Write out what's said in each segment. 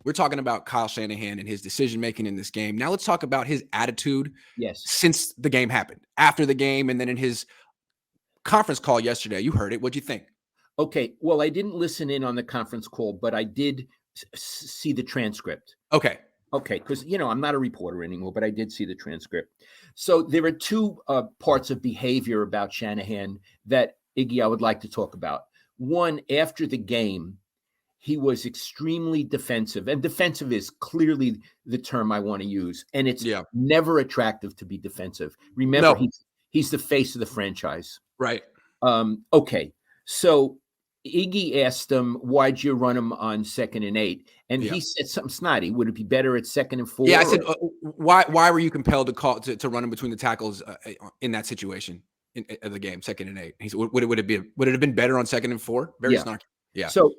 we're talking about Kyle Shanahan and his decision-making in this game. Now let's talk about his attitude since the game happened, after the game, and then in his conference call yesterday. You heard it. What'd you think? Okay. Well, I didn't listen in on the conference call, but I did see the transcript. Okay. Because, I'm not a reporter anymore, but I did see the transcript. So there are two parts of behavior about Shanahan that, Iggy, I would like to talk about. One, after the game, he was extremely defensive, and defensive is clearly the term I want to use. And it's never attractive to be defensive. Remember, he's the face of the franchise. Right. Okay. So Iggy asked him, why'd you run him on 2nd and 8? And he said something snotty. Would it be better at 2nd and 4? Yeah, I said, why were you compelled to run him between the tackles in that situation of the game, 2nd and 8? He said, would it have been better on 2nd and 4? Very snarky. Yeah. So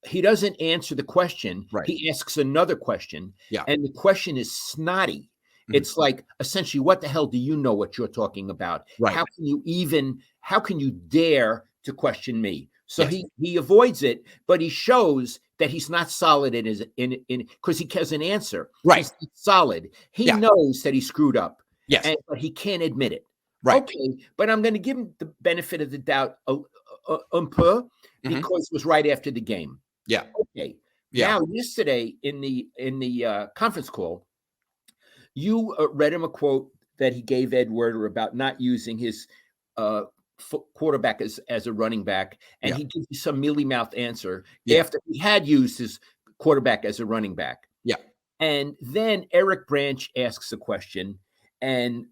he doesn't answer the question. Right. He asks another question. Yeah. And the question is snotty. Mm-hmm. It's like, essentially, what the hell do you know what you're talking about? Right. How can you dare to question me? So he avoids it, but he shows that he's not solid in because he has an answer. Right. He's solid. He knows that he screwed up. Yes. But he can't admit it. Right. Okay. But I'm going to give him the benefit of the doubt un peu because it was right after the game. Yeah. Okay. Yeah. Now, yesterday in the conference call, you read him a quote that he gave Ed Werder about not using his quarterback as a running back, and he gives you some mealy-mouthed answer after he had used his quarterback as a running back. Yeah. And then Eric Branch asks a question, and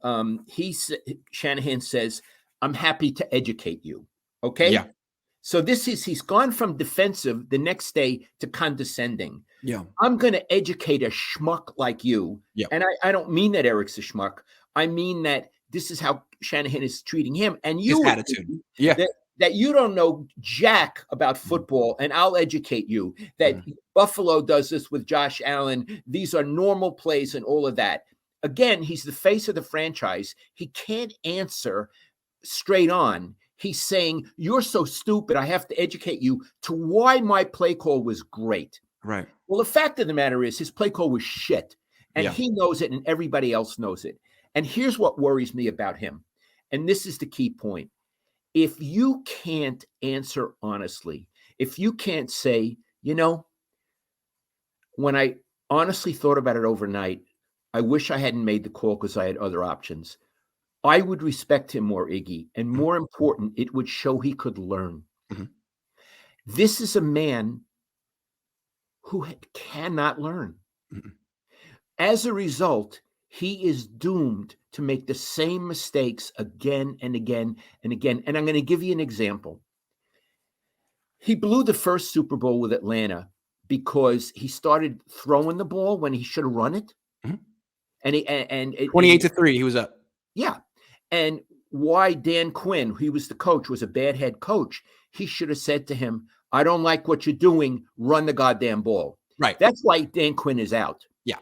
Shanahan says, "I'm happy to educate you." Okay? Yeah. So he's gone from defensive the next day to condescending. Yeah. I'm going to educate a schmuck like you. Yeah. And I don't mean that Eric's a schmuck. I mean that this is how Shanahan is treating him. And his attitude. Yeah. That you don't know jack about football, and I'll educate you. That Buffalo does this with Josh Allen. These are normal plays and all of that. Again, he's the face of the franchise. He can't answer straight on. He's saying, you're so stupid, I have to educate you to why my play call was great. Right. Well, the fact of the matter is his play call was shit. And he knows it and everybody else knows it. And here's what worries me about him. And this is the key point. If you can't answer honestly, if you can't say, when I honestly thought about it overnight, I wish I hadn't made the call because I had other options. I would respect him more, Iggy. And more important, it would show he could learn. Mm-hmm. This is a man who cannot learn. Mm-hmm. As a result, he is doomed to make the same mistakes again and again and again. And I'm going to give you an example. He blew the first Super Bowl with Atlanta because he started throwing the ball when he should have run it. Mm-hmm. And 28-3, he was up. Yeah. And why Dan Quinn, he was the coach, was a bad head coach. He should have said to him, I don't like what you're doing. Run the goddamn ball. Right. That's why Dan Quinn is out. Yeah.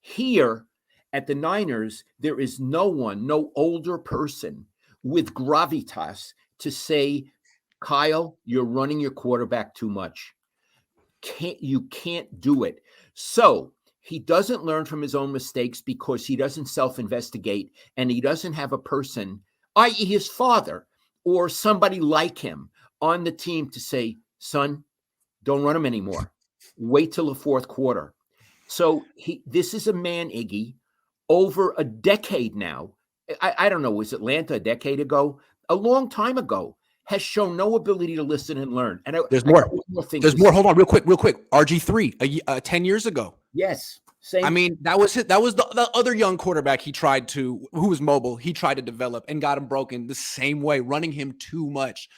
Here at the Niners, there is no older person with gravitas to say, Kyle, you're running your quarterback too much. You can't do it. So he doesn't learn from his own mistakes because he doesn't self-investigate, and he doesn't have a person, i.e. his father or somebody like him on the team to say, son, don't run him anymore. Wait till the fourth quarter. So this is a man, Iggy, over a decade now. I don't know, was Atlanta a decade ago? A long time ago, has shown no ability to listen and learn. And there's more. There's more. Hold on, real quick. RG3, 10 years ago. Yes. Same. I mean, that was the other young quarterback who was mobile. He tried to develop and got him broken the same way, running him too much.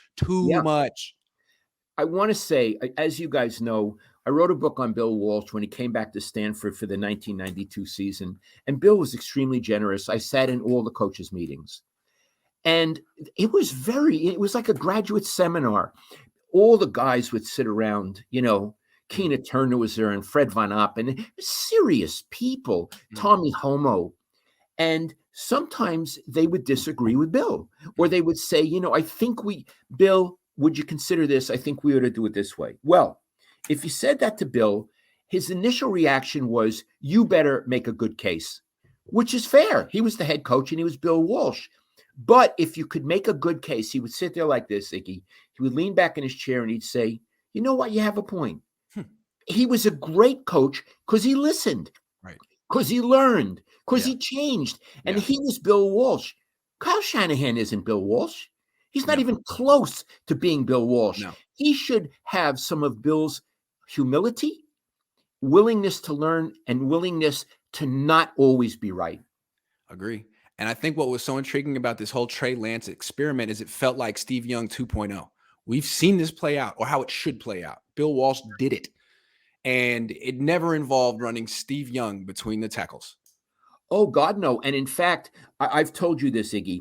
I want to say, as you guys know, I wrote a book on Bill Walsh when he came back to Stanford for the 1992 season. And Bill was extremely generous. I sat in all the coaches' meetings. And it was like a graduate seminar. All the guys would sit around, Keena Turner was there and Fred Von Oppen, serious people, Tommy Homo. And sometimes they would disagree with Bill, or they would say, I think Bill, would you consider this? I think we ought to do it this way. Well, if you said that to Bill, his initial reaction was, you better make a good case, which is fair. He was the head coach and he was Bill Walsh. But if you could make a good case, he would sit there like this, Iggy. He would lean back in his chair and he'd say, you know what? You have a point. He was a great coach because he listened, right? Because he learned, because he changed. And he was Bill Walsh. Kyle Shanahan isn't Bill Walsh. He's not even close to being Bill Walsh. No. He should have some of Bill's humility, willingness to learn, and willingness to not always be right. Agree. And I think what was so intriguing about this whole Trey Lance experiment is it felt like Steve Young 2.0. We've seen this play out, or how it should play out. Bill Walsh did it. And it never involved running Steve Young between the tackles. Oh, God, no. And in fact, I've told you this, Iggy.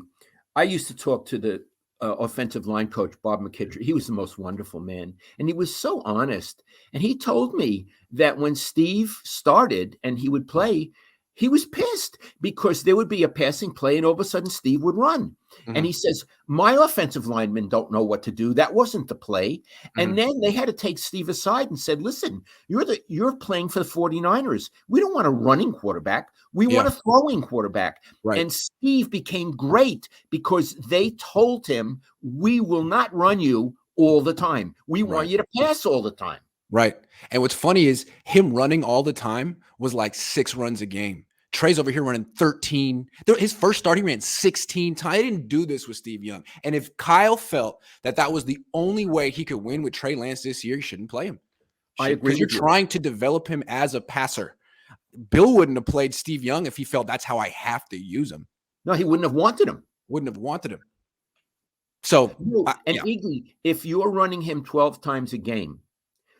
I used to talk to the offensive line coach, Bob McKittrick. He was the most wonderful man. And he was so honest. And he told me that when Steve started and he would play, he was pissed because there would be a passing play and all of a sudden Steve would run. Mm-hmm. And he says, my offensive linemen don't know what to do. That wasn't the play. Mm-hmm. And then they had to take Steve aside and said, listen, you're playing for the 49ers. We don't want a running quarterback. We want a throwing quarterback. Right. And Steve became great because they told him, we will not run you all the time. We want you to pass all the time. Right. And what's funny is him running all the time was like 6 runs a game. Trey's over here running 13. His first start, he ran 16 times. I didn't do this with Steve Young. And if Kyle felt that was the only way he could win with Trey Lance this year, he shouldn't play him. I agree. Because you're trying to develop him as a passer. Bill wouldn't have played Steve Young if he felt that's how I have to use him. No, he wouldn't have wanted him. So, Iggy, if you're running him 12 times a game,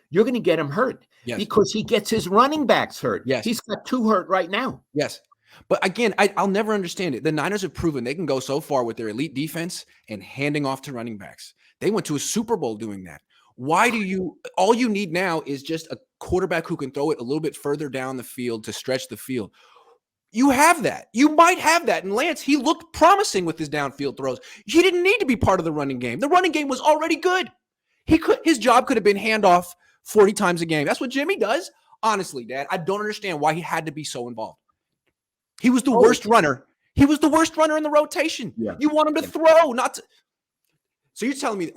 you're going to get him hurt because he gets his running backs hurt. Yes. He's got 2 hurt right now. Yes. But again, I'll never understand it. The Niners have proven they can go so far with their elite defense and handing off to running backs. They went to a Super Bowl doing that. All you need now is just a quarterback who can throw it a little bit further down the field to stretch the field. You have that. You might have that. And Lance, he looked promising with his downfield throws. He didn't need to be part of the running game. The running game was already good. His job could have been handoff 40 times a game. That's what Jimmy does. Honestly, Dad, I don't understand why he had to be so involved. He was the worst runner. He was the worst runner in the rotation. Yeah. You want him to throw, not to. So you're telling me,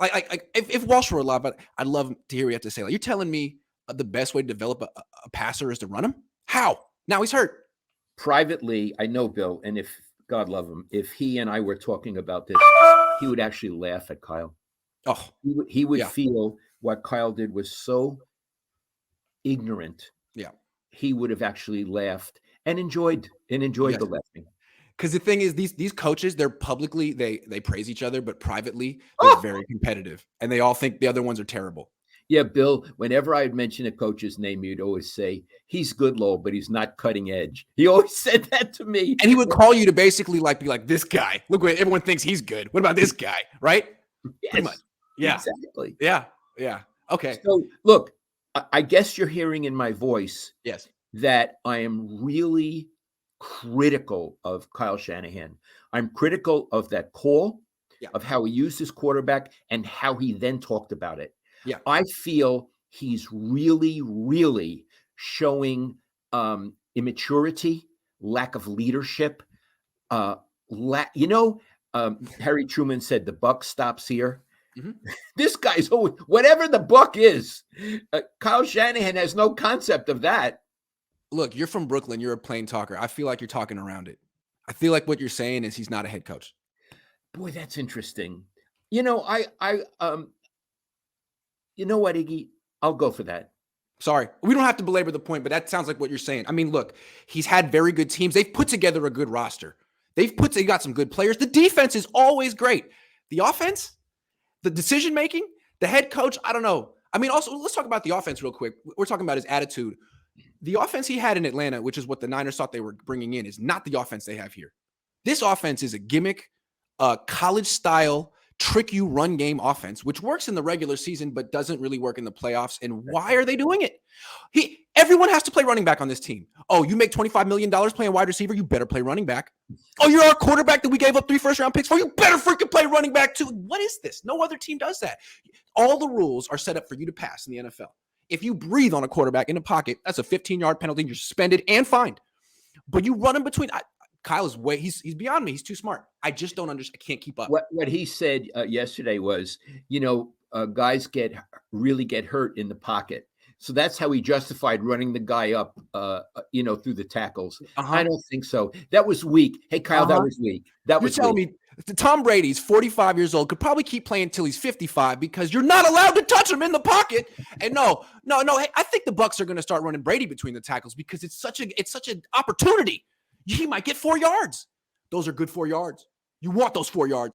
if Walsh were alive, I'd love to hear what you have to say. You're telling me the best way to develop a passer is to run him? How? Now he's hurt. Privately, I know Bill, and if God love him, if he and I were talking about this, he would actually laugh at Kyle. Oh, he would feel what Kyle did was so ignorant. Yeah. He would have actually laughed and enjoyed the laughing. Because the thing is, these coaches, they're publicly, they praise each other, but privately, they're very competitive. And they all think the other ones are terrible. Yeah, Bill, whenever I'd mention a coach's name, he'd always say, he's good, Lowell, but he's not cutting edge. He always said that to me. And he would call you to basically be like, this guy. Look, everyone thinks he's good. What about this guy? Right? Yes. Pretty much. Yeah. Exactly. Yeah. Yeah. Okay. So look, I guess you're hearing in my voice that I am really critical of Kyle Shanahan. I'm critical of that call, of how he used his quarterback and how he then talked about it. Yeah. I feel he's really, really showing immaturity, lack of leadership. Harry Truman said the buck stops here. Mm-hmm. This guy's always, whatever the buck is, Kyle Shanahan has no concept of that. Look, you're from Brooklyn. You're a plain talker. I feel like you're talking around it. I feel like what you're saying is he's not a head coach. Boy, that's interesting. You know what, Iggy? I'll go for that. Sorry. We don't have to belabor the point, but that sounds like what you're saying. I mean, look, he's had very good teams. They've put together a good roster. They got some good players. The defense is always great. The offense, the decision-making, the head coach, I don't know. I mean, also, let's talk about the offense real quick. We're talking about his attitude. The offense he had in Atlanta, which is what the Niners thought they were bringing in, is not the offense they have here. This offense is a gimmick, college-style, trick you run game offense, which works in the regular season but doesn't really work in the playoffs. And why are they doing it? Everyone has to play running back on this team. Oh, you make $25 million playing wide receiver, you better play running back. Oh, you're our quarterback that we gave up 3 first-round picks for, you better freaking play running back too. What is this? No other team does that. All the rules are set up for you to pass in the NFL. If you breathe on a quarterback in the pocket, that's a 15-yard penalty. You're suspended and fined. But you run in between. Kyle is he's beyond me. He's too smart. I just don't understand. I can't keep up. What he said yesterday was, guys really get hurt in the pocket. So that's how he justified running the guy up, through the tackles. I don't think so. That was weak. Hey, Kyle, that was weak. You're telling me Tom Brady's 45 years old, could probably keep playing until he's 55 because you're not allowed to touch him in the pocket. And no. Hey, I think the Bucs are going to start running Brady between the tackles because it's such an opportunity. He might get 4 yards. Those are good 4 yards. You want those 4 yards.